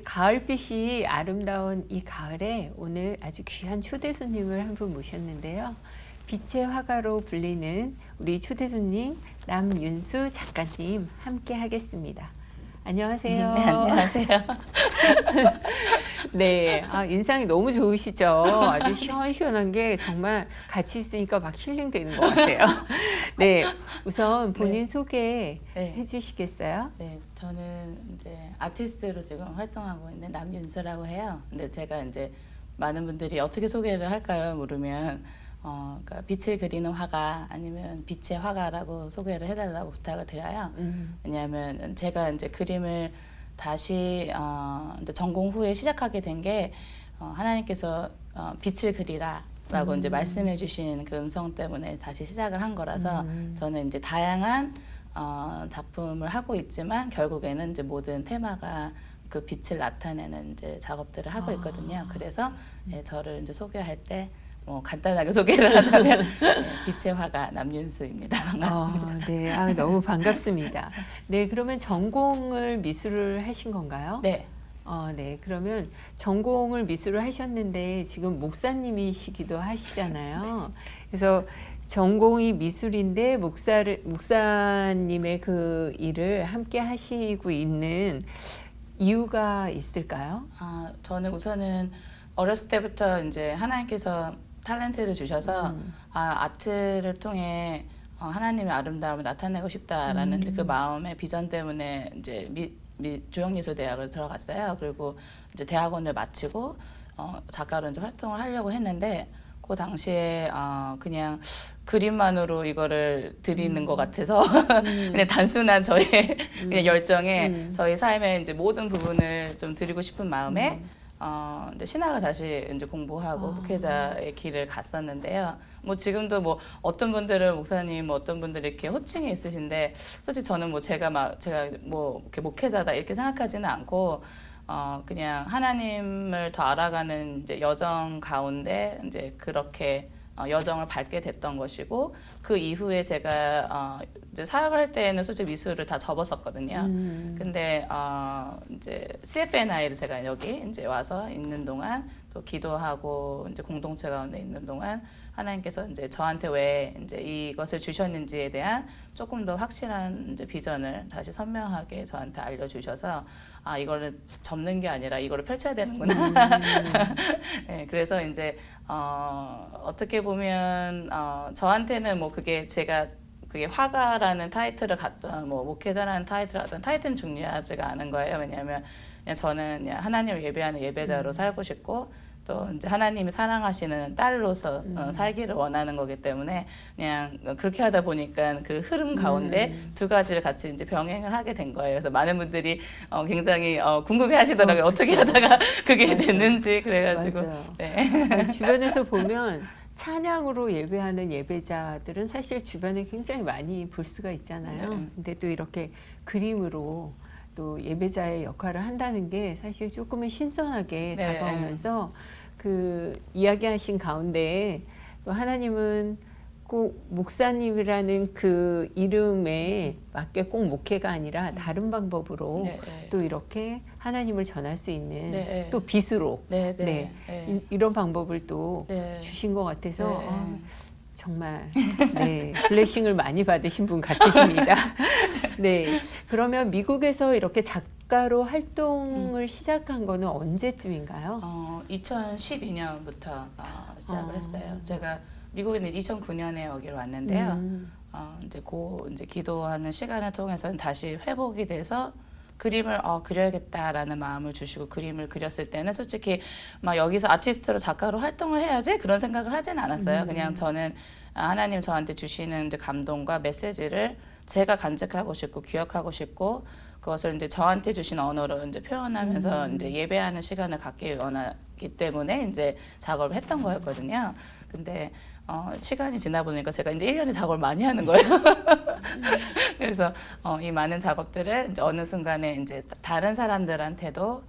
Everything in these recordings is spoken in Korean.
가을빛이 아름다운 이 가을에 오늘 아주 귀한 초대 손님을 한 분 모셨는데요. 빛의 화가로 불리는 우리 초대 손님 남윤수 작가님 함께 하겠습니다. 안녕하세요. 네, 안녕하세요. 네, 인상이 너무 좋으시죠? 아주 시원시원한 게 정말 같이 있으니까 막 힐링되는 것 같아요. 네, 우선 본인 소개해 주시겠어요? 네, 저는 이제 아티스트로 지금 활동하고 있는 남윤수라고 해요. 근데 제가 이제 많은 분들이 어떻게 소개를 할까요? 물으면 그러니까 빛을 그리는 화가 아니면 빛의 화가라고 소개를 해달라고 부탁을 드려요. 왜냐하면 제가 이제 그림을 다시 이제 전공 후에 시작하게 된 게 하나님께서 빛을 그리라라고 이제 말씀해 주신 그 음성 때문에 다시 시작을 한 거라서 저는 이제 다양한 작품을 하고 있지만 결국에는 이제 모든 테마가 그 빛을 나타내는 이제 작업들을 하고 있거든요. 그래서 저를 이제 소개할 때 간단하게 소개를 하자면 빛의 화가 남윤수입니다. 반갑습니다. 네, 너무 반갑습니다. 네, 그러면 전공을 미술을 하신 건가요? 네. 네, 그러면 전공을 미술을 하셨는데 지금 목사님이시기도 하시잖아요. 그래서 전공이 미술인데 목사님의 그 일을 함께 하시고 있는 이유가 있을까요? 저는 우선은 어렸을 때부터 이제 하나님께서 탈렌트를 주셔서 아트를 통해 하나님의 아름다움을 나타내고 싶다라는 그 마음의 비전 때문에 이제 조형예술대학을 들어갔어요. 그리고 이제 대학원을 마치고 작가로 이제 활동을 하려고 했는데 그 당시에 그냥 그림만으로 이거를 드리는 것 같아서 그냥 단순한 저의 그냥 열정에 저희 삶의 이제 모든 부분을 좀 드리고 싶은 마음에 이제 신학을 다시 이제 공부하고 목회자의 길을 갔었는데요. 뭐 지금도 뭐 어떤 분들은 목사님, 뭐 어떤 분들이 이렇게 호칭이 있으신데 솔직히 저는 뭐 제가 뭐 이렇게 목회자다 이렇게 생각하지는 않고 그냥 하나님을 더 알아가는 이제 여정 가운데 이제 그렇게 여정을 밟게 됐던 것이고 그 이후에 제가 이제 사역을 할 때는 솔직히 미술을 다 접었었거든요. 근데 이제 CFNI를 제가 여기 이제 와서 있는 동안 또 기도하고 이제 공동체 가운데 있는 동안 하나님께서 이제 저한테 왜 이제 이것을 주셨는지에 대한 조금 더 확실한 이제 비전을 다시 선명하게 저한테 알려주셔서 이거를 접는 게 아니라 이거를 펼쳐야 되는구나. 네, 그래서 이제 어떻게 보면 저한테는 뭐 그게 화가라는 타이틀을 갖던 뭐 목회자라는 타이틀을 갖던 타이틀은 중요하지가 않은 거예요. 왜냐하면 그냥 저는 그냥 하나님을 예배하는 예배자로 살고 싶고 또 이제 하나님이 사랑하시는 딸로서 살기를 원하는 거기 때문에 그냥 그렇게 하다 보니까 그 흐름 가운데 두 가지를 같이 이제 병행을 하게 된 거예요. 그래서 많은 분들이 굉장히 궁금해하시더라고요. 어떻게 하다가 그게 됐는지 그래가지고. 네. 주변에서 보면 찬양으로 예배하는 예배자들은 사실 주변에 굉장히 많이 볼 수가 있잖아요. 근데 또 이렇게 그림으로 또 예배자의 역할을 한다는 게 사실 조금은 신선하게 다가오면서 그 이야기하신 가운데 하나님은 꼭 목사님이라는 그 이름에 맞게 꼭 목회가 아니라 다른 방법으로 또 이렇게 하나님을 전할 수 있는 또 빛으로 이런 방법을 또 주신 것 같아서 정말 블레싱을 많이 받으신 분 같으십니다. 네, 그러면 미국에서 이렇게 작가로 활동을 시작한 거는 언제쯤인가요? 2012년부터 시작을 했어요. 제가 미국에는 2009년에 여기로 왔는데요. 이제 기도하는 시간을 통해서 다시 회복이 돼서 그림을 그려야겠다라는 마음을 주시고 그림을 그렸을 때는 솔직히 막 여기서 아티스트로 작가로 활동을 해야지 그런 생각을 하진 않았어요. 그냥 저는 하나님 저한테 주시는 이제 감동과 메시지를 제가 간직하고 싶고 기억하고 싶고 그것을 이제 저한테 주신 언어로 이제 표현하면서 이제 예배하는 시간을 갖기 원하기 때문에 이제 작업을 했던 거였거든요. 근데 시간이 지나 보니까 제가 이제 1년에 작업을 많이 하는 거예요. 그래서 이 많은 작업들을 이제 어느 순간에 이제 다른 사람들한테도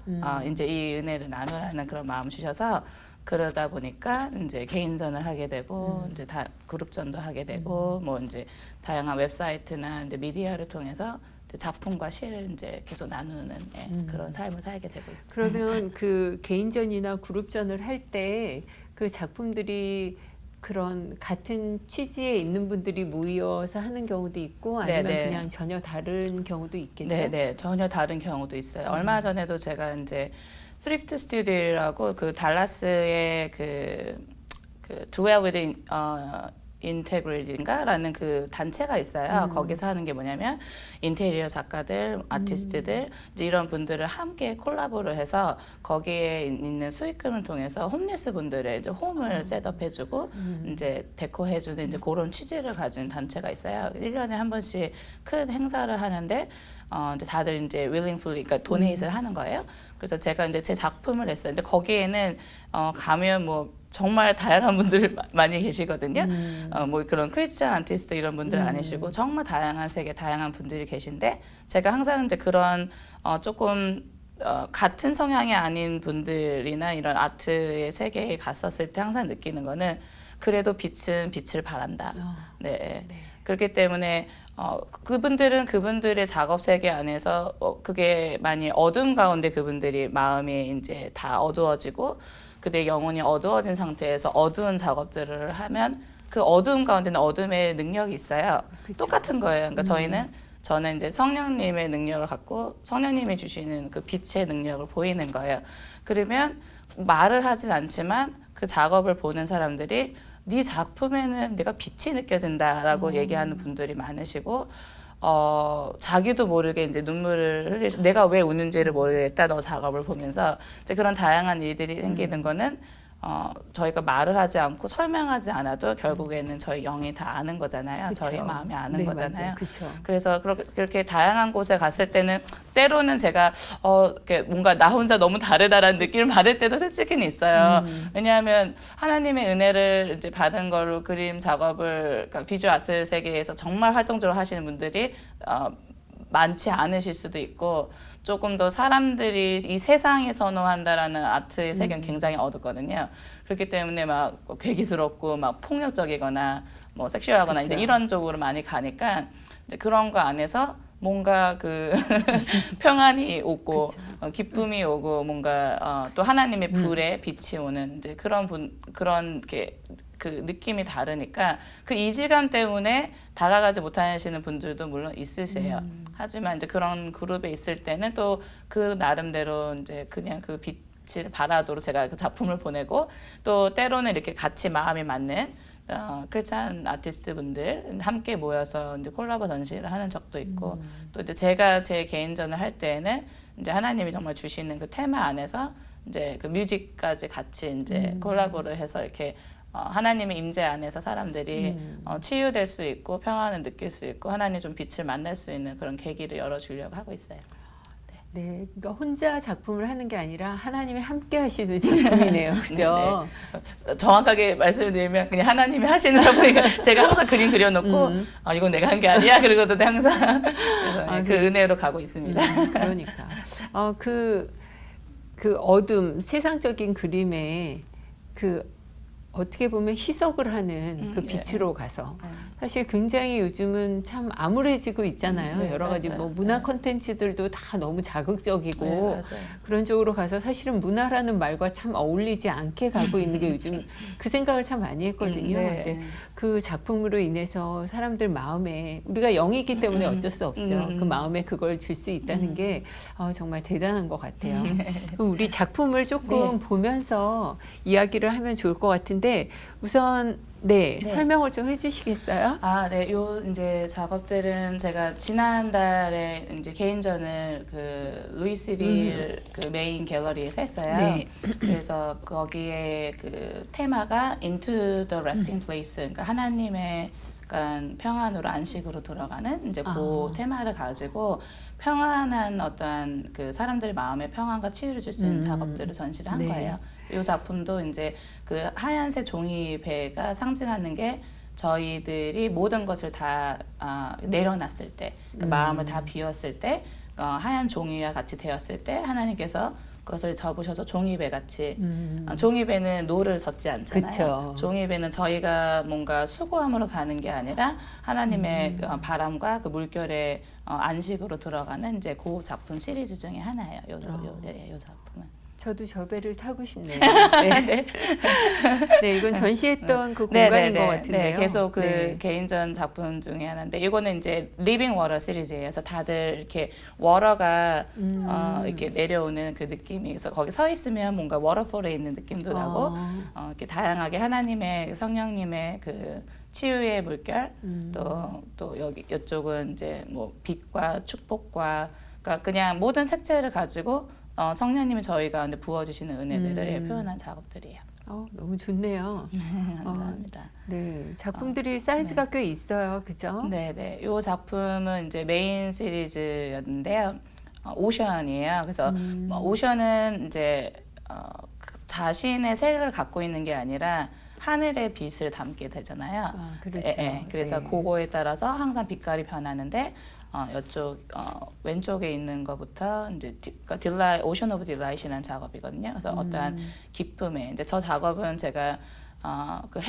이제 이 은혜를 나누라는 그런 마음을 주셔서 그러다 보니까 이제 개인전을 하게 되고 이제 그룹전도 하게 되고 뭐 이제 다양한 웹사이트나 이제 미디어를 통해서 작품과 시를 이제 계속 나누는 그런 삶을 살게 되고 있어요. 그러면 그 개인전이나 그룹전을 할 때 그 작품들이 그런 같은 취지에 있는 분들이 모여서 하는 경우도 있고 아니면 네네. 그냥 전혀 다른 경우도 있겠죠? 네, 전혀 다른 경우도 있어요. 얼마 전에도 제가 이제 스리프트 스튜디오라고 그 달라스의 그 Dwell with Integrity인가라는 그 단체가 있어요. 거기서 하는 게 뭐냐면 인테리어 작가들, 아티스트들 이제 이런 분들을 함께 콜라보를 해서 거기에 있는 수익금을 통해서 홈리스 분들의 이제 홈을 셋업해주고 이제 데코해주는 이제 그런 취지를 가진 단체가 있어요. 1년에 한 번씩 큰 행사를 하는데 이제 다들 이제 willingfully, 그러니까 도네이트를 하는 거예요. 그래서 제가 이제 제 작품을 냈어요. 근데 거기에는 가면 뭐 정말 다양한 분들 많이 계시거든요. 뭐 그런 크리스찬 아티스트 이런 분들 아니시고 정말 다양한 세계 다양한 분들이 계신데 제가 항상 이제 그런 조금 같은 성향이 아닌 분들이나 이런 아트의 세계에 갔었을 때 항상 느끼는 거는 그래도 빛은 빛을 발한다. 네. 그렇기 때문에 그분들은 그분들의 작업 세계 안에서 그게 많이 어둠 가운데 그분들이 마음이 이제 다 어두워지고 그들의 영혼이 어두워진 상태에서 어두운 작업들을 하면 그 어두움 가운데는 어둠의 능력이 있어요. 그쵸. 똑같은 거예요. 그러니까 저는 이제 성령님의 능력을 갖고 성령님이 주시는 그 빛의 능력을 보이는 거예요. 그러면 말을 하진 않지만 그 작업을 보는 사람들이 네 작품에는 내가 빛이 느껴진다라고 얘기하는 분들이 많으시고 자기도 모르게 이제 눈물을 흘리시 내가 왜 우는지를 모르겠다 너 작업을 보면서 이제 그런 다양한 일들이 생기는 거는 저희가 말을 하지 않고 설명하지 않아도 결국에는 저희 영이 다 아는 거잖아요. 그쵸. 저희 마음이 아는 네, 거잖아요. 맞아요. 그쵸. 그래서 그렇게 다양한 곳에 갔을 때는 때로는 제가 이렇게 뭔가 나 혼자 너무 다르다라는 느낌을 받을 때도 솔직히는 있어요. 왜냐하면 하나님의 은혜를 이제 받은 걸로 그림 작업을 그러니까 비주얼 아트 세계에서 정말 활동적으로 하시는 분들이 많지 않으실 수도 있고 조금 더 사람들이 이 세상에 선호한다라는 아트의 세계는 굉장히 어둡거든요. 그렇기 때문에 막 괴기스럽고 막 폭력적이거나 뭐 섹슈얼하거나 그쵸. 이제 이런 쪽으로 많이 가니까 이제 그런 거 안에서 뭔가 그 평안이 오고 기쁨이 오고 뭔가 또 하나님의 불에 빛이 오는 이제 그런 게 그 느낌이 다르니까 그 이질감 때문에 다가가지 못하시는 분들도 물론 있으세요. 하지만 이제 그런 그룹에 있을 때는 또 그 나름대로 이제 그냥 그 빛을 발하도록 제가 그 작품을 보내고 또 때로는 이렇게 같이 마음이 맞는 크리스찬 아티스트 분들 함께 모여서 이제 콜라보 전시를 하는 적도 있고 또 이제 제가 제 개인전을 할 때에는 이제 하나님이 정말 주시는 그 테마 안에서 이제 그 뮤직까지 같이 이제 콜라보를 해서 이렇게 하나님의 임재 안에서 사람들이 치유될 수 있고 평안을 느낄 수 있고 하나님 좀 빛을 만날 수 있는 그런 계기를 열어주려고 하고 있어요. 네, 그러니까 혼자 작품을 하는 게 아니라 하나님이 함께 하시는 작품이네요, 그죠? 네. 정확하게 말씀드리면 그냥 하나님이 하시는 작품이니까 제가 항상 그림 그려놓고 이건 내가 한 게 아니야 그러거든요 항상. 그래서 그 은혜로 가고 있습니다. 그러니까 그 어둠 세상적인 그림에 그 어떻게 보면 희석을 하는 그 빛으로 가서 사실 굉장히 요즘은 참 암울해지고 있잖아요. 네, 여러 가지 맞아요. 뭐 문화 콘텐츠들도 다 너무 자극적이고 네, 맞아요. 그런 쪽으로 가서 사실은 문화라는 말과 참 어울리지 않게 가고 있는 게 요즘 그 생각을 참 많이 했거든요. 네. 근데 그 작품으로 인해서 사람들 마음에 우리가 영이기 때문에 어쩔 수 없죠. 그 마음에 그걸 줄 수 있다는 게 정말 대단한 것 같아요. 그럼 우리 작품을 조금 보면서 이야기를 하면 좋을 것 같은데 우선 설명을 좀 해주시겠어요? 네. 요 이제 작업들은 제가 지난달에 이제 개인전을 그 루이스빌 그 메인 갤러리에서 했어요. 네. 그래서 거기에 그 테마가 Into the Resting Place, 그러니까 하나님의 약간 평안으로 안식으로 들어가는 이제 그 테마를 가지고 평안한 어떤 그 사람들의 마음의 평안과 치유를 줄 수 있는 작업들을 전시를 한 거예요. 이 작품도 이제 그 하얀색 종이배가 상징하는 게 저희들이 모든 것을 다 내려놨을 때, 그 마음을 다 비웠을 때, 하얀 종이와 같이 되었을 때 하나님께서 그것을 접으셔서 종이배 같이 종이배는 노를 젓지 않잖아요. 그쵸. 종이배는 저희가 뭔가 수고함으로 가는 게 아니라 하나님의 그 바람과 그 물결의 안식으로 들어가는 이제 그 작품 시리즈 중에 하나예요. 요 작품은. 저도 저 배를 타고 싶네요. 네. 네, 이건 전시했던 그 공간인 것 같은데요. 네, 계속 그 네. 개인전 작품 중에 하나인데 이거는 이제 리빙 워터 시리즈예요. 그래서 다들 이렇게 워터가 이렇게 내려오는 그 느낌이 그래서 거기 서 있으면 뭔가 워터폴에 있는 느낌도 나고 이렇게 다양하게 하나님의 성령님의 그 치유의 물결 또 여기 이쪽은 이제 뭐 빛과 축복과 그러니까 그냥 모든 색채를 가지고 성령님이 저희 가운데 부어주시는 은혜들을 표현한 작업들이에요. 너무 좋네요. 감사합니다. 네, 작품들이 사이즈가 꽤 있어요, 그죠? 네네. 이 작품은 이제 메인 시리즈였는데요. 오션이에요. 그래서 오션은 이제 자신의 색을 갖고 있는 게 아니라 하늘의 빛을 담게 되잖아요. 그렇죠. 그래서 네. 그거에 따라서 항상 빛깔이 변하는데 이쪽 왼쪽에 있는 것부터 이제 그러니까 오션 오브 딜라이트라는 작업이거든요. 그래서 어떠한 기쁨에 이제 저 작업은 제가 그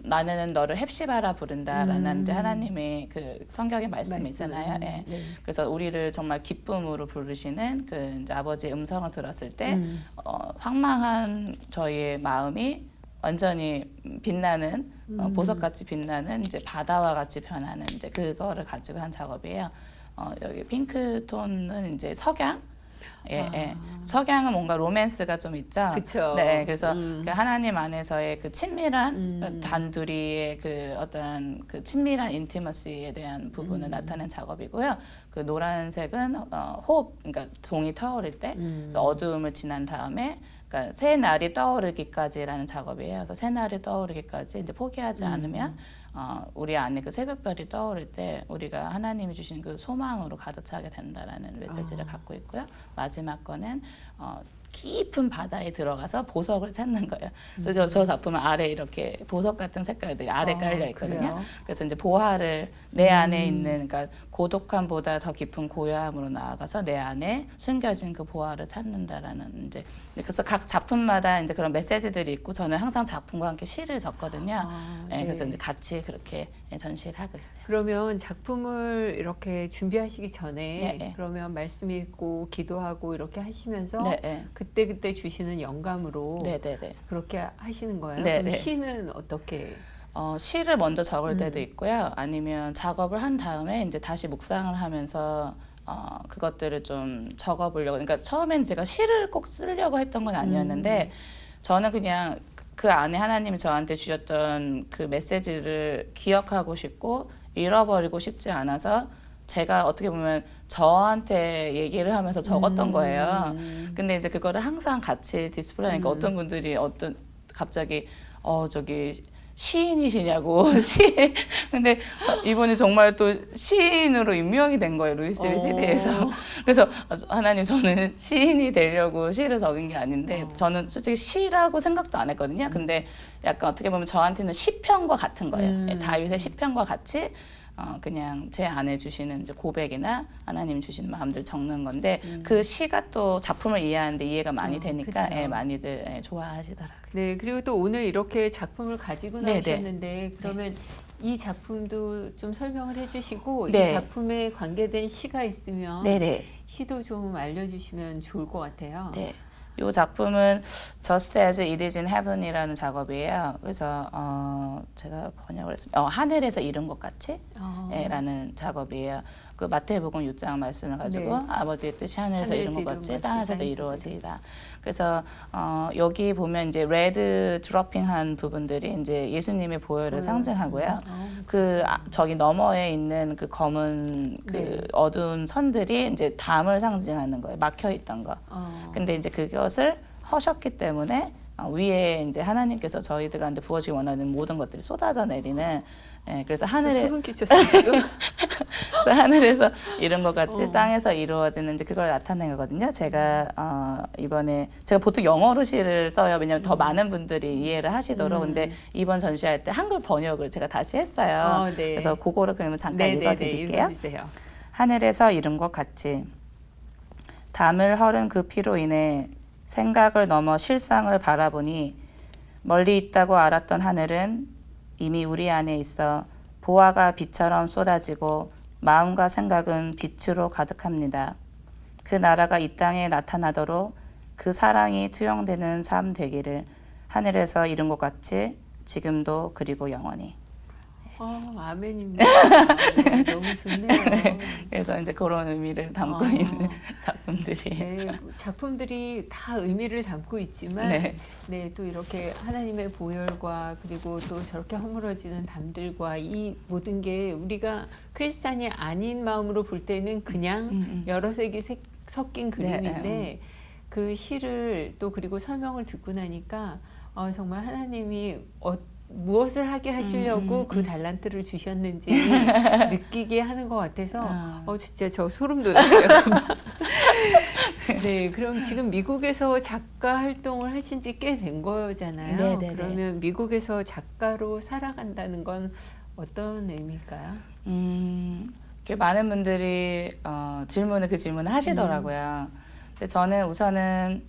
나는 너를 헵시바라 부른다라는 이제 하나님의 그 성경의 말씀이 있잖아요. 네. 그래서 우리를 정말 기쁨으로 부르시는 그 이제 아버지의 음성을 들었을 때 황망한 저희의 마음이 완전히 빛나는 보석같이 빛나는 이제 바다와 같이 변하는 이제 그거를 가지고 한 작업이에요. 여기 핑크 톤은 이제 석양. 석양은 뭔가 로맨스가 좀 있죠. 그쵸. 네, 그래서 그 하나님 안에서의 그 친밀한 단둘이의 그 어떤 그 친밀한 인티머시에 대한 부분을 나타낸 작업이고요. 그 노란색은 호흡, 그러니까 동이 타오를 때 어두움을 지난 다음에 그러니까 새 날이 떠오르기까지라는 작업이에요. 그래서 새 날이 떠오르기까지 이제 포기하지 않으면 우리 안에 그 새벽별이 떠오를 때 우리가 하나님이 주신 그 소망으로 가득 차게 된다라는 메시지를 갖고 있고요. 마지막 거는 깊은 바다에 들어가서 보석을 찾는 거예요. 그래서 저 작품은 아래 이렇게 보석 같은 색깔들이 아래 깔려 있거든요. 그래요? 그래서 이제 보화를 내 안에 있는 그러니까 고독함보다 더 깊은 고요함으로 나아가서 내 안에 숨겨진 그 보화를 찾는다라는 이제 그래서 각 작품마다 이제 그런 메시지들이 있고 저는 항상 작품과 함께 시를 적거든요. 네. 그래서 이제 같이 그렇게 전시를 하고 있어요. 그러면 작품을 이렇게 준비하시기 전에 네. 그러면 말씀 읽고 기도하고 이렇게 하시면서 네. 그때 주시는 영감으로 네. 그렇게 하시는 거예요? 네, 그럼 네. 시는 어떻게? 시를 먼저 적을 때도 있고요. 아니면 작업을 한 다음에 이제 다시 묵상을 하면서 그것들을 좀 적어보려고. 그러니까 처음엔 제가 시를 꼭 쓰려고 했던 건 아니었는데 저는 그냥 그 안에 하나님이 저한테 주셨던 그 메시지를 기억하고 싶고 잃어버리고 싶지 않아서 제가 어떻게 보면 저한테 얘기를 하면서 적었던 거예요. 근데 이제 그거를 항상 같이 디스플레이하니까 어떤 분들이 갑자기 저기 시인이시냐고 근데 이분이 정말 또 시인으로 임명이 된 거예요. 루이스 시대에서. 그래서 하나님 저는 시인이 되려고 시를 적은 게 아닌데 저는 솔직히 시라고 생각도 안 했거든요. 근데 약간 어떻게 보면 저한테는 시편과 같은 거예요. 다윗의 시편과 같이 그냥 제 안에 주시는 이제 고백이나 하나님 주시는 마음들 적는 건데 그 시가 또 작품을 이해하는데 이해가 많이 되니까 그쵸. 많이들 좋아하시더라고요. 네, 그리고 또 오늘 이렇게 작품을 가지고 네, 나오셨는데 그러면 이 작품도 좀 설명을 해주시고 이 네. 작품에 관계된 시가 있으면 네네. 시도 좀 알려주시면 좋을 것 같아요. 네. 이 작품은 Just as it is in heaven이라는 작업이에요. 그래서 제가 번역을 했습니다. 하늘에서 이룬 것 같이 라는 작업이에요. 그 마태복음 6장 말씀을 가지고 네. 아버지의 뜻이 하늘에서 이룬 것 이룬 같이 같이 땅에서도 땅에서도 이루어지리라. 그래서 여기 보면 이제 레드 드로핑한 부분들이 이제 예수님의 보혈을 상징하고요. 저기 너머에 있는 그 검은 그 어두운 선들이 이제 담을 상징하는 거예요. 막혀 있던 거. 근데 이제 그것을 허셨기 때문에 위에 이제 하나님께서 저희들한테 부어지기 원하는 모든 것들이 쏟아져 내리는 그래서 하늘에 소름 끼쳤어요 지금. 하늘에서 이룬 것 같이 땅에서 이루어지는 이제 그걸 나타낸 거거든요. 제가 이번에 제가 보통 영어로 시를 써요. 왜냐하면 더 많은 분들이 이해를 하시도록. 근데 이번 전시할 때 한글 번역을 제가 다시 했어요. 네. 그래서 그거를 그러면 잠깐 읽어드릴게요. 읽어주세요. 하늘에서 이룬 것 같이 담을 헐은 그 피로 인해 생각을 넘어 실상을 바라보니 멀리 있다고 알았던 하늘은 이미 우리 안에 있어 보화가 빛처럼 쏟아지고 마음과 생각은 빛으로 가득합니다. 그 나라가 이 땅에 나타나도록 그 사랑이 투영되는 삶 되기를 하늘에서 이룬 것 같이 지금도 그리고 영원히. 아멘입니다. 너무 좋네요. 그래서 이제 그런 의미를 담고 있는 작품들이. 네, 작품들이 다 의미를 담고 있지만, 네. 네, 또 이렇게 하나님의 보혈과 그리고 또 저렇게 허물어지는 담들과 이 모든 게 우리가 크리스찬이 아닌 마음으로 볼 때는 그냥 여러 색이 섞인 그림인데 그 시를 또 그리고 설명을 듣고 나니까 정말 하나님이 무엇을 하게 하시려고 그 달란트를 주셨는지 느끼게 하는 것 같아서 진짜 저 소름 돋았어요. 네, 그럼 지금 미국에서 작가 활동을 하신 지 꽤 된 거잖아요. 네네네. 그러면 미국에서 작가로 살아간다는 건 어떤 의미일까요? 이렇게 많은 분들이 그 질문을 하시더라고요. 근데 저는 우선은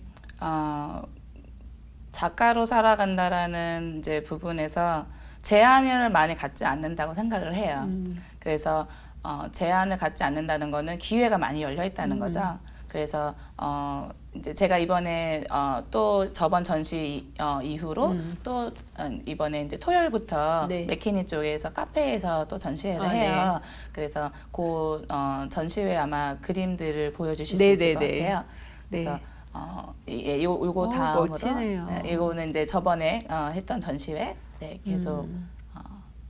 작가로 살아간다라는 이제 부분에서 제한을 많이 갖지 않는다고 생각을 해요. 그래서 제한을 갖지 않는다는 거는 기회가 많이 열려 있다는 거죠. 그래서 이제 제가 이번에 또 저번 전시 이후로 또 이번에 이제 토요일부터 네. 맥키니 쪽에서 카페에서 또 전시회를 해요. 그래서 그 전시회 아마 그림들을 보여주실 수 있을 것 같아요. 그래서 요거 다음으로 멋지네요. 네, 이거는 이제 저번에 했던 전시회 계속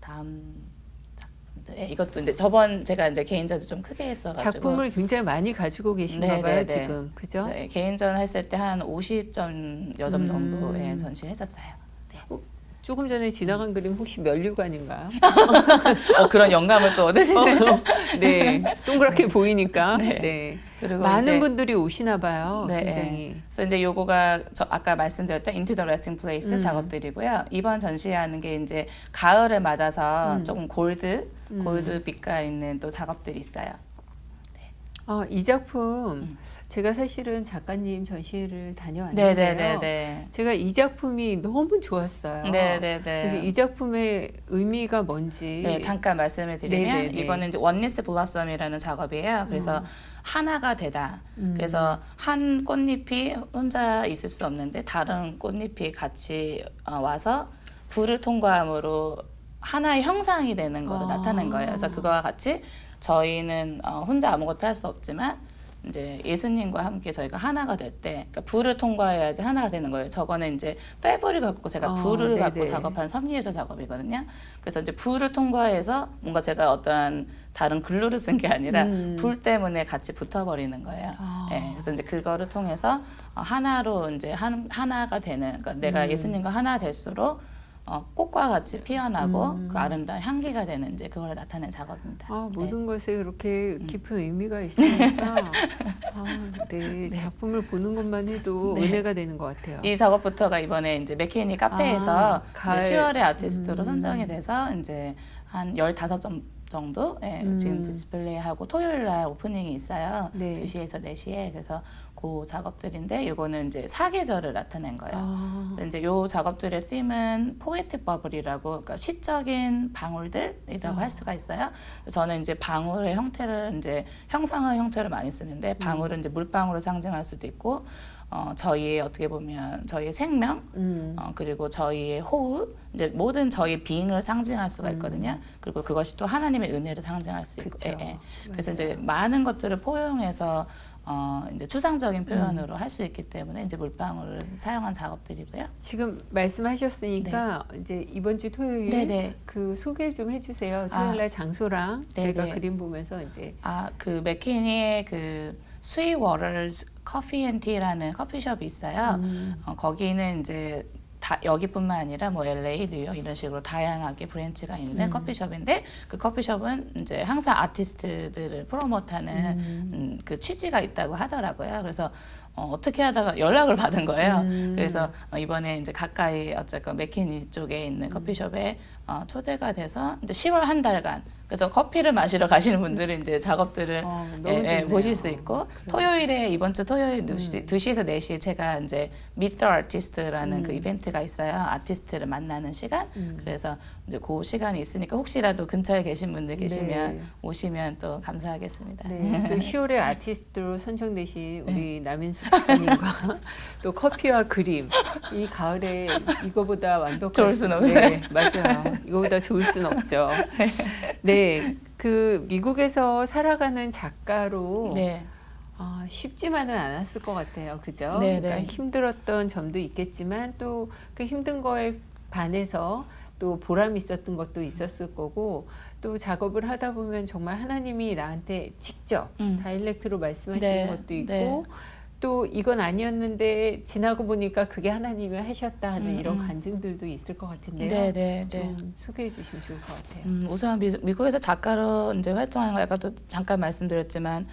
다음 작품들 이것도 이제 저번 제가 이제 개인전도 좀 크게 했어가지고 작품을 굉장히 많이 가지고 계신가 봐요, 지금. 그죠? 네, 개인전 했을 때 한 50점 여점 정도의 전시했었어요. 조금 전에 지나간 그림 혹시 면류관인가요? 그런 영감을 또 얻으시네요. 네, 동그랗게 보이니까. 네. 네. 그리고 많은 이제, 분들이 오시나 봐요. 네, 굉장히. 그래서 이제 요거가 아까 말씀드렸던 Into the Resting Place 작업들이고요. 이번 전시하는 게 이제 가을을 맞아서 조금 골드빛가 있는 또 작업들이 있어요. 이 작품 제가 사실은 작가님 전시회를 다녀왔는데요. 네네네네. 제가 이 작품이 너무 좋았어요. 네네네. 그래서 이 작품의 의미가 뭔지 네, 잠깐 말씀을 드리면 네네네. 이거는 이제 원니스 블라썸이라는 작업이에요. 그래서 하나가 되다. 그래서 한 꽃잎이 혼자 있을 수 없는데 다른 꽃잎이 같이 와서 불을 통과함으로 하나의 형상이 되는 거를 나타낸 거예요. 그래서 그거와 같이 저희는 혼자 아무것도 할 수 없지만 이제 예수님과 함께 저희가 하나가 될 때 그러니까 불을 통과해야지 하나가 되는 거예요. 저거는 이제 패브를 갖고 제가 불을 갖고 작업한 섭리예술 작업이거든요. 그래서 이제 불을 통과해서 뭔가 제가 어떠한 다른 글루를 쓴 게 아니라 불 때문에 같이 붙어버리는 거예요. 네, 그래서 이제 그거를 통해서 하나로 이제 하나가 되는 그러니까 내가 예수님과 하나 될수록 꽃과 같이 피어나고 그 아름다운 향기가 되는 이제 그걸 나타낸 작업입니다. 모든 것에 그렇게 깊은 의미가 있으니까 작품을 보는 것만 해도 은혜가 되는 것 같아요. 이 작업부터가 이번에 이제 맥케니 카페에서 가을. 10월의 아티스트로 선정이 돼서 이제 한 15점 정도 지금 디스플레이하고 토요일 날 오프닝이 있어요. 네. 2시에서 4시에. 그래서 그 작업들인데 이거는 이제 사계절을 나타낸 거예요. 그래서 이제 요 작업들의 팀은 포에틱 버블이라고 그러니까 시적인 방울들이라고 할 수가 있어요. 저는 이제 방울의 형태를 이제 형상의 형태를 많이 쓰는데 방울은 이제 물방울을 상징할 수도 있고 저희의 어떻게 보면 저희의 생명 그리고 저희의 호흡 이제 모든 저희의 빙을 상징할 수가 있거든요. 그리고 그것이 또 하나님의 은혜를 상징할 수 있고 그래서 이제 많은 것들을 포용해서 이제 추상적인 표현으로 할 수 있기 때문에 이제 물방울을 사용한 작업들이고요. 지금 말씀하셨으니까 이제 이번 주 토요일 그 소개 좀 해주세요. 토요일 날 장소랑 제가 그림 보면서 이제 그 맥키니의 그 스윗 워터스 커피 앤 티라는 커피숍이 있어요. 거기는 이제 여기뿐만 아니라 뭐 LA, 뉴욕 이런 식으로 다양하게 브랜치가 있는 커피숍인데 그 커피숍은 이제 항상 아티스트들을 프로모트하는 그 취지가 있다고 하더라고요. 그래서 어떻게 하다가 연락을 받은 거예요. 그래서 이번에 이제 가까이 어쨌건 맥키니 쪽에 있는 커피숍에 초대가 돼서 이제 10월 한 달간 그래서 커피를 마시러 가시는 분들은 이제 작업들을 너무 예, 좋네요. 보실 수 있고 토요일에 이번 주 토요일 2시에서 4시에 제가 이제 Meet the Artist라는 그 이벤트가 있어요. 아티스트를 만나는 시간. 그래서 이제 그 시간이 있으니까 혹시라도 근처에 계신 분들 계시면 네. 오시면 또 감사하겠습니다. 네, 또 10월의 아티스트로 선정되신 우리 남인수 작가님과 또 커피와 그림 이 가을에 이거보다 완벽할 좋을 순 없어요. 네, 맞아요. 이거보다 좋을 순 없죠. 네, 그 미국에서 살아가는 작가로 네. 쉽지만은 않았을 것 같아요. 그죠? 네, 그러니까 네. 힘들었던 점도 있겠지만 또 그 힘든 거에 반해서 또 보람이 있었던 것도 있었을 거고 또 작업을 하다 보면 정말 하나님이 나한테 직접 다이렉트로 말씀하시는 네, 것도 있고 네. 또 이건 아니었는데 지나고 보니까 그게 하나님이 하셨다 하는 이런 간증들도 있을 것 같은데요. 네, 네, 네. 좀 소개해 주시면 좋을 것 같아요. 우선 미국에서 작가로 이제 활동하는 거 아까도 잠깐 말씀드렸지만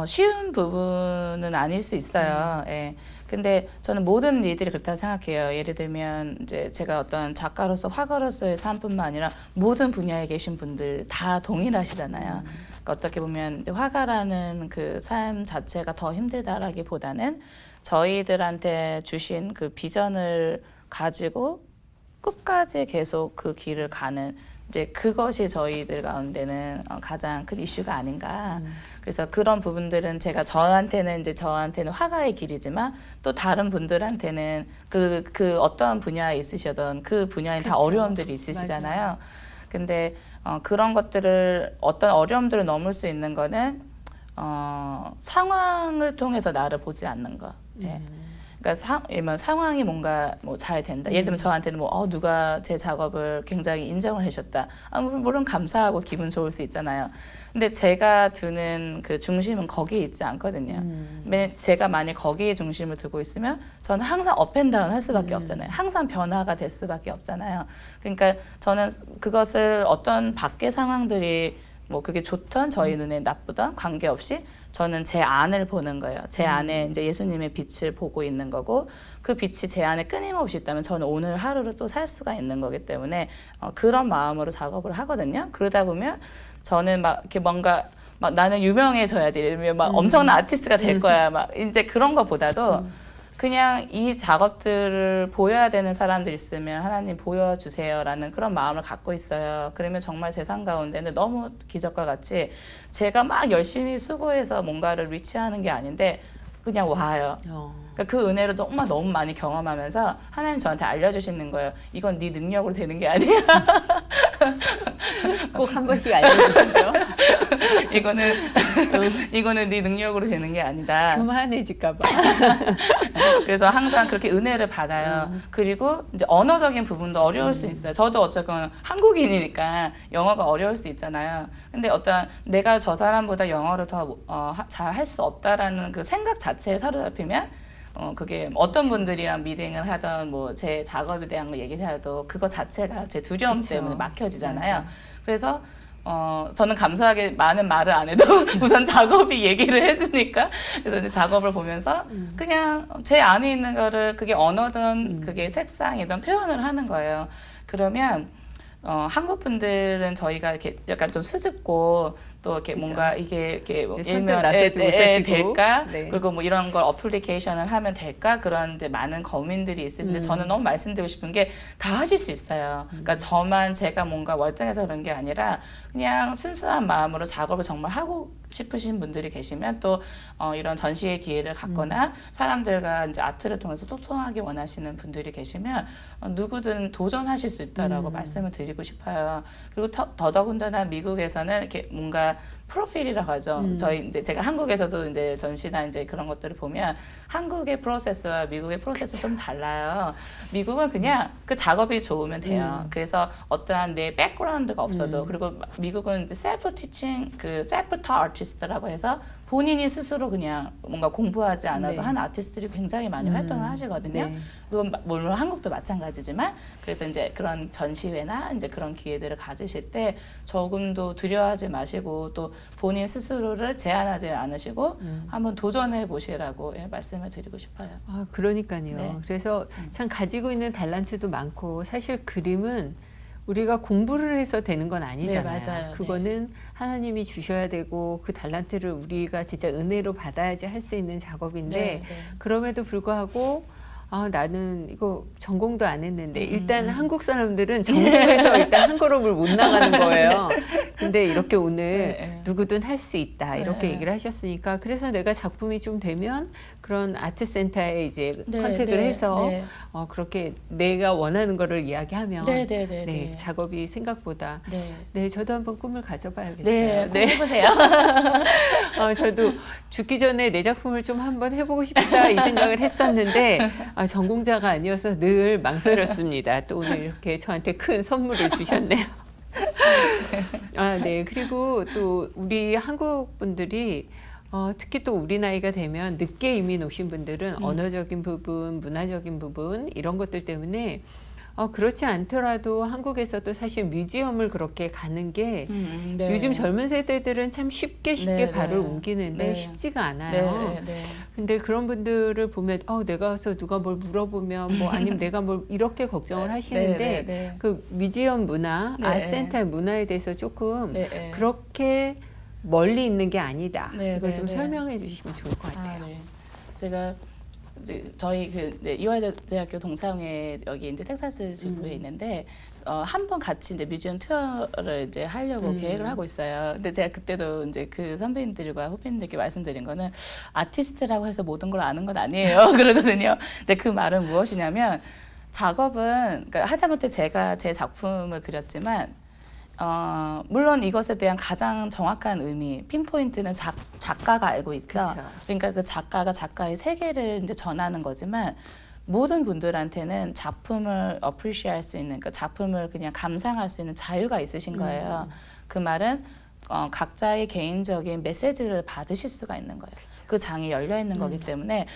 쉬운 부분은 아닐 수 있어요. 예. 근데 저는 모든 일들이 그렇다고 생각해요. 예를 들면 이제 제가 어떤 작가로서 화가로서의 삶뿐만 아니라 모든 분야에 계신 분들 다 동일하시잖아요. 그러니까 어떻게 보면 이제 화가라는 그 삶 자체가 더 힘들다라기보다는 저희들한테 주신 그 비전을 가지고 끝까지 계속 그 길을 가는 이제 그것이 저희들 가운데는 가장 큰 이슈가 아닌가. 그래서 그런 부분들은 제가 저한테는 화가의 길이지만 또 다른 분들한테는 그 어떤 분야에 있으셔던 그 분야에 다 그쵸. 어려움들이 있으시잖아요. 근데 그런 것들을 어떤 어려움들을 넘을 수 있는 거는 상황을 통해서 나를 보지 않는 거. 예. 그러니까 상황이 뭔가 뭐 잘 된다. 예를 들면 저한테는 누가 제 작업을 굉장히 인정을 해줬다. 물론 감사하고 기분 좋을 수 있잖아요. 근데 제가 두는 그 중심은 거기에 있지 않거든요. 제가 만약 거기에 중심을 두고 있으면 저는 항상 업앤다운 할 수밖에 없잖아요. 항상 변화가 될 수밖에 없잖아요. 그러니까 저는 그것을 어떤 밖의 상황들이 뭐 그게 좋던 저희 눈에 나쁘던 관계없이 저는 제 안을 보는 거예요. 제 안에 이제 예수님의 빛을 보고 있는 거고 그 빛이 제 안에 끊임없이 있다면 저는 오늘 하루를 또 살 수가 있는 거기 때문에 그런 마음으로 작업을 하거든요. 그러다 보면 저는 막 이렇게 뭔가 막 나는 유명해져야지, 예를 들면 막 엄청난 아티스트가 될 거야, 막 이제 그런 것보다도 그냥 이 작업들을 보여야 되는 사람들 있으면 하나님 보여주세요라는 그런 마음을 갖고 있어요. 그러면 정말 제 삶 가운데는 너무 기적과 같이 제가 막 열심히 수고해서 뭔가를 리치하는 게 아닌데 그냥 와요. 그러니까 그 은혜를 너무 많이 경험하면서 하나님 저한테 알려주시는 거예요. 이건 네 능력으로 되는 게 아니야. 꼭 한 번씩 알려주시죠. 이거는 네 능력으로 되는 게 아니다. 교만해질까 봐. 그래서 항상 그렇게 은혜를 받아요. 그리고 이제 언어적인 부분도 어려울 수 있어요. 저도 어쨌건 한국인이니까 영어가 어려울 수 있잖아요. 근데 어떤 내가 저 사람보다 영어를 더 잘 할 수 없다라는 그 생각 자체에 사로잡히면 그게 어떤 분들이랑 미팅을 하던 뭐 제 작업에 대한 거 얘기를 해도 그거 자체가 제 두려움 그쵸. 때문에 막혀지잖아요. 맞아. 그래서 저는 감사하게 많은 말을 안 해도 우선 작업이 얘기를 해주니까 그래서 이제 작업을 보면서 그냥 제 안에 있는 거를 그게 언어든 그게 색상이든 표현을 하는 거예요. 그러면 한국 분들은 저희가 이렇게 약간 좀 수줍고 또 이렇게 그죠. 뭔가 이게 뭐 손도 나서지 못하시고. 될까? 네. 그리고 뭐 이런 걸 어플리케이션을 하면 될까? 그런 이제 많은 고민들이 있으신데 저는 너무 말씀드리고 싶은 게 다 하실 수 있어요. 그러니까 제가 뭔가 월등해서 그런 게 아니라 그냥 순수한 마음으로 작업을 정말 하고 싶으신 분들이 계시면 또 이런 전시의 기회를 갖거나 사람들과 이제 아트를 통해서 소통하기 원하시는 분들이 계시면 누구든 도전하실 수 있다라고 말씀을 드리고 싶어요. 그리고 더더군다나 미국에서는 이렇게 뭔가 프로필이라고 하죠. 저희 이제 제가 한국에서도 이제 전시나 이제 그런 것들을 보면 한국의 프로세스와 미국의 프로세스 좀 달라요. 미국은 그냥 그 작업이 좋으면 돼요. 그래서 어떠한 내 백그라운드가 없어도 그리고 미국은 이제 셀프 티칭 셀프 타 아티스트라고 해서 본인이 스스로 그냥 뭔가 공부하지 않아도 네. 한 아티스트들이 굉장히 많이 활동을 하시거든요. 네. 그건 물론 한국도 마찬가지지만 그래서 이제 그런 전시회나 이제 그런 기회들을 가지실 때 조금도 두려워하지 마시고 또 본인 스스로를 제한하지 않으시고 한번 도전해 보시라고 말씀을 드리고 싶어요. 그러니까요. 네. 그래서 참 가지고 있는 달란트도 많고 사실 그림은 우리가 공부를 해서 되는 건 아니잖아요. 네, 맞아요. 그거는 하나님이 주셔야 되고 그 달란트를 우리가 진짜 은혜로 받아야지 할 수 있는 작업인데 네, 네. 그럼에도 불구하고 나는 이거 전공도 안 했는데 일단 한국 사람들은 전공해서 일단 한 걸음을 못 나가는 거예요. 근데 이렇게 오늘 네. 누구든 할 수 있다 이렇게 네. 얘기를 하셨으니까 그래서 내가 작품이 좀 되면 그런 아트센터에 이제 네, 컨택을 네, 해서 네. 그렇게 내가 원하는 거를 이야기하면 네, 네, 네, 네, 네. 작업이 생각보다 네. 저도 한번 꿈을 가져봐야겠어요. 네, 꼭 해보세요. 저도 죽기 전에 내 작품을 좀 한번 해보고 싶다 이 생각을 했었는데 전공자가 아니어서 늘 망설였습니다. 또 오늘 이렇게 저한테 큰 선물을 주셨네요. 네. 그리고 또 우리 한국 분들이 특히 또 우리 나이가 되면 늦게 이민 오신 분들은 언어적인 부분, 문화적인 부분 이런 것들 때문에 그렇지 않더라도 한국에서도 사실 뮤지엄을 그렇게 가는 게 네. 요즘 젊은 세대들은 참 쉽게 네, 발을 네. 옮기는데 네. 쉽지가 않아요. 네, 네. 근데 그런 분들을 보면 내가 와서 누가 뭘 물어보면 뭐 아니면 내가 뭘 이렇게 걱정을 하시는데 네, 네. 그 뮤지엄 문화, 네. 아트센터의 문화에 대해서 조금 네, 네. 그렇게 멀리 있는 게 아니다. 네, 이걸 네, 좀 네. 설명해 주시면 좋을 것 같아요. 네. 제가 이제 저희 이화여대학교 동창회 여기 이제 텍사스 지부에 있는데 한 번 같이 이제 뮤지엄 투어를 이제 하려고 계획을 하고 있어요. 근데 제가 그때도 이제 그 선배님들과 후배님들께 말씀드린 거는 아티스트라고 해서 모든 걸 아는 건 아니에요. 그러거든요. 근데 그 말은 무엇이냐면 작업은 그러니까 하다못해 제가 제 작품을 그렸지만 물론 이것에 대한 가장 정확한 의미, 핀포인트는 작가가 알고 있죠. 그쵸. 그러니까 그 작가가 작가의 세계를 이제 전하는 거지만 모든 분들한테는 작품을 appreciate 할 수 있는, 그러니까 작품을 그냥 감상할 수 있는 자유가 있으신 거예요. 그 말은 각자의 개인적인 메시지를 받으실 수가 있는 거예요. 그 장이 열려 있는 거기 때문에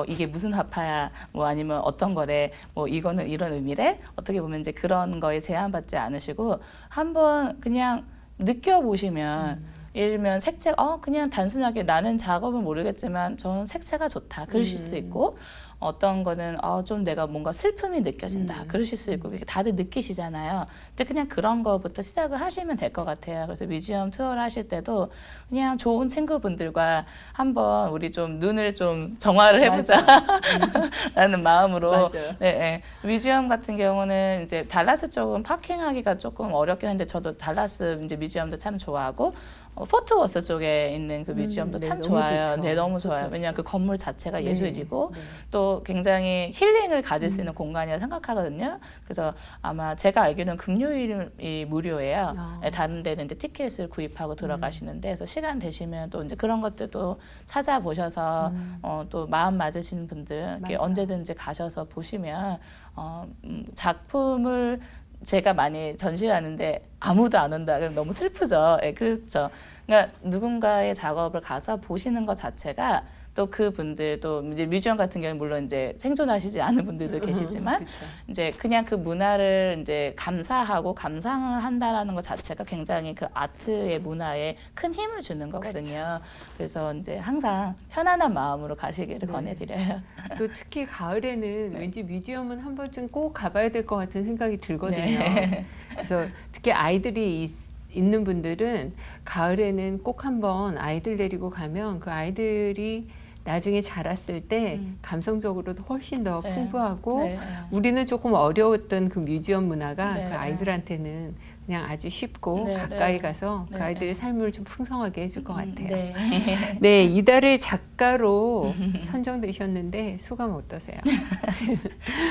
이게 무슨 화파야, 뭐 아니면 어떤 거래, 뭐 이거는 이런 의미래, 어떻게 보면 이제 그런 거에 제한받지 않으시고 한번 그냥 느껴보시면 예를 들면 색채, 그냥 단순하게 나는 작업은 모르겠지만 저는 색채가 좋다 그러실 수 있고 어떤 거는 좀 내가 뭔가 슬픔이 느껴진다 그러실 수 있고 다들 느끼시잖아요. 근데 그냥 그런 거부터 시작을 하시면 될 것 같아요. 그래서 뮤지엄 투어를 하실 때도 그냥 좋은 친구분들과 한번 우리 좀 눈을 좀 정화를 해보자 라는 마음으로 맞아요. 네. 뮤지엄 같은 경우는 이제 달라스 쪽은 파킹하기가 조금 어렵긴 한데 저도 달라스 이제 뮤지엄도 참 좋아하고 포트워스 쪽에 있는 그 뮤지엄도 네, 참 너무 좋아요. 좋죠. 네, 너무 좋아요. 포트워스. 왜냐하면 그 건물 자체가 네, 예술이고 네. 또 굉장히 힐링을 가질 수 있는 공간이라 생각하거든요. 그래서 아마 제가 알기로는 금요일이 무료예요. 네, 다른 데는 이제 티켓을 구입하고 들어가시는데 그래서 시간 되시면 또 이제 그런 것들도 찾아보셔서 또 마음 맞으시는 분들 이렇게 맞아요. 언제든지 가셔서 보시면 작품을 제가 많이 전시를 하는데 아무도 안 온다. 그럼 너무 슬프죠. 예, 그렇죠. 그러니까 누군가의 작업을 가서 보시는 것 자체가 또 그 분들도 이제 뮤지엄 같은 경우는 물론 이제 생존하시지 않은 분들도 계시지만 그쵸. 이제 그냥 그 문화를 이제 감사하고 감상을 한다라는 것 자체가 굉장히 그 아트의 문화에 큰 힘을 주는 거거든요. 그래서 이제 항상 편안한 마음으로 가시기를 권해드려요. 또 특히 가을에는 왠지 뮤지엄은 한 번쯤 꼭 가봐야 될 것 같은 생각이 들거든요. 네. 그래서 특히 아이들이 있는 분들은 가을에는 꼭 한번 아이들 데리고 가면 그 아이들이 나중에 자랐을 때 감성적으로도 훨씬 더 네. 풍부하고 네. 우리는 조금 어려웠던 그 뮤지엄 문화가 네. 그 아이들한테는 그냥 아주 쉽고 네, 가까이 네. 가서 그 네. 아이들의 삶을 좀 풍성하게 해줄 것 같아요. 네. 네, 이달의 작가로 선정되셨는데 소감 어떠세요?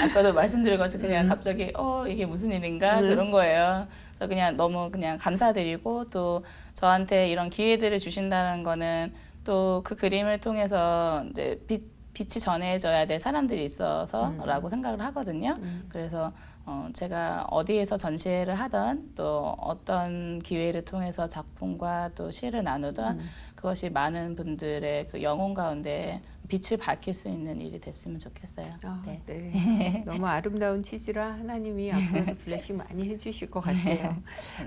아까도 말씀드린 것처럼 그냥 갑자기 이게 무슨 일인가 그런 거예요. 그래서 그냥 너무 그냥 감사드리고 또 저한테 이런 기회들을 주신다는 거는 또 그 그림을 통해서 이제 빛이 전해져야 될 사람들이 있어서라고 생각을 하거든요. 그래서 제가 어디에서 전시회를 하던 또 어떤 기회를 통해서 작품과 또 시를 나누던 그것이 많은 분들의 그 영혼 가운데 빛을 밝힐 수 있는 일이 됐으면 좋겠어요. 네. 네. 너무 아름다운 치즈라 하나님이 앞으로도 블레싱 많이 해주실 것 같아요.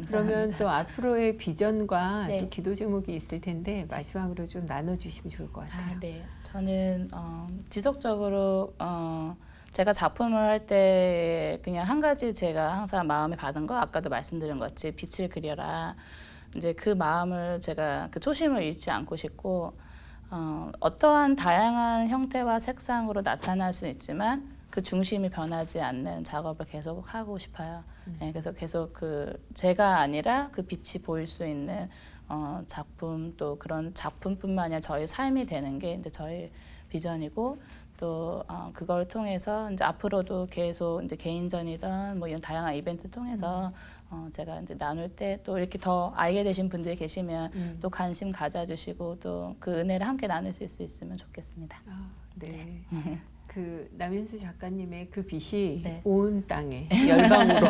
그러면 또 앞으로의 비전과 네. 또 기도 제목이 있을 텐데 마지막으로 좀 나눠주시면 좋을 것 같아요. 네. 저는 지속적으로 제가 작품을 할 때 그냥 한 가지 제가 항상 마음에 받은 거 아까도 말씀드린 것 같이 빛을 그려라. 이제 그 마음을 제가 그 초심을 잃지 않고 싶고 어떠한 다양한 형태와 색상으로 나타날 수는 있지만 그 중심이 변하지 않는 작업을 계속 하고 싶어요. 네, 그래서 계속 그 제가 아니라 그 빛이 보일 수 있는 작품 또 그런 작품뿐만 아니라 저희 삶이 되는 게 이제 저희 비전이고 또 그걸 통해서 이제 앞으로도 계속 이제 개인전이든 뭐 이런 다양한 이벤트 통해서 제가 이제 나눌 때 또 이렇게 더 알게 되신 분들이 계시면 또 관심 가져주시고 또 그 은혜를 함께 나누실 수 있으면 좋겠습니다. 네. 그 남윤수 작가님의 그 빛이 네. 온 땅에 열방으로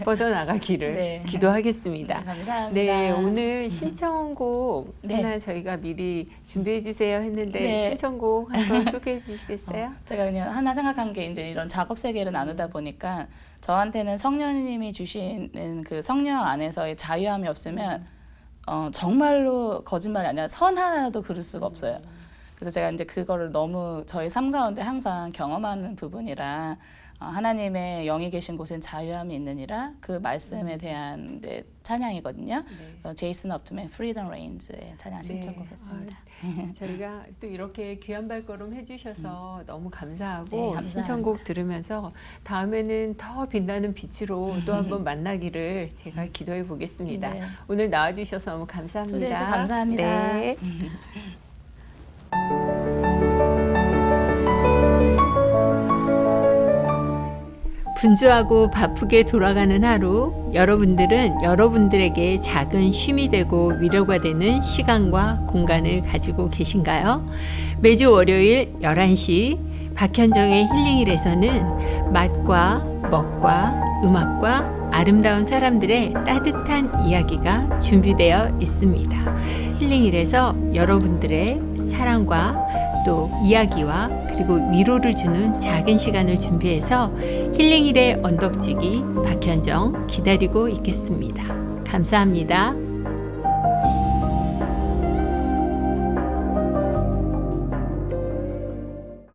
뻗어나가기를 네. 기도하겠습니다. 네, 감사합니다. 네, 오늘 신청곡 네. 하나 저희가 미리 준비해 주세요 했는데 네. 신청곡 한번 소개해 주시겠어요? 제가 그냥 하나 생각한 게 이제 이런 작업 세계를 나누다 보니까 저한테는 성령님이 주시는 그 성령 안에서의 자유함이 없으면 정말로 거짓말이 아니라 선 하나도 그릴 수가 없어요. 그래서 제가 이제 그거를 너무 저희 삶 가운데 항상 경험하는 부분이라 하나님의 영이 계신 곳엔 자유함이 있느니라 그 말씀에 대한 이제 찬양이거든요. 네. 제이슨 업툼의 Freedom Reigns의 찬양 신청곡했습니다. 저희가 또 이렇게 귀한 발걸음 해주셔서 너무 감사하고 네, 감사합니다. 신청곡 들으면서 다음에는 더 빛나는 빛으로 또 한번 만나기를 제가 기도해 보겠습니다. 네. 오늘 나와주셔서 너무 감사합니다. 초대해 주셔서 감사합니다. 네. 분주하고 바쁘게 돌아가는 하루, 여러분들은 여러분들에게 작은 쉼이 되고 위로가 되는 시간과 공간을 가지고 계신가요? 매주 월요일 11시 박현정의 힐링일에서는 맛과 먹과 음악과 아름다운 사람들의 따뜻한 이야기가 준비되어 있습니다. 힐링일에서 여러분들의 사랑과 또 이야기와 그리고 위로를 주는 작은 시간을 준비해서 힐링일의 언덕지기 박현정 기다리고 있겠습니다. 감사합니다.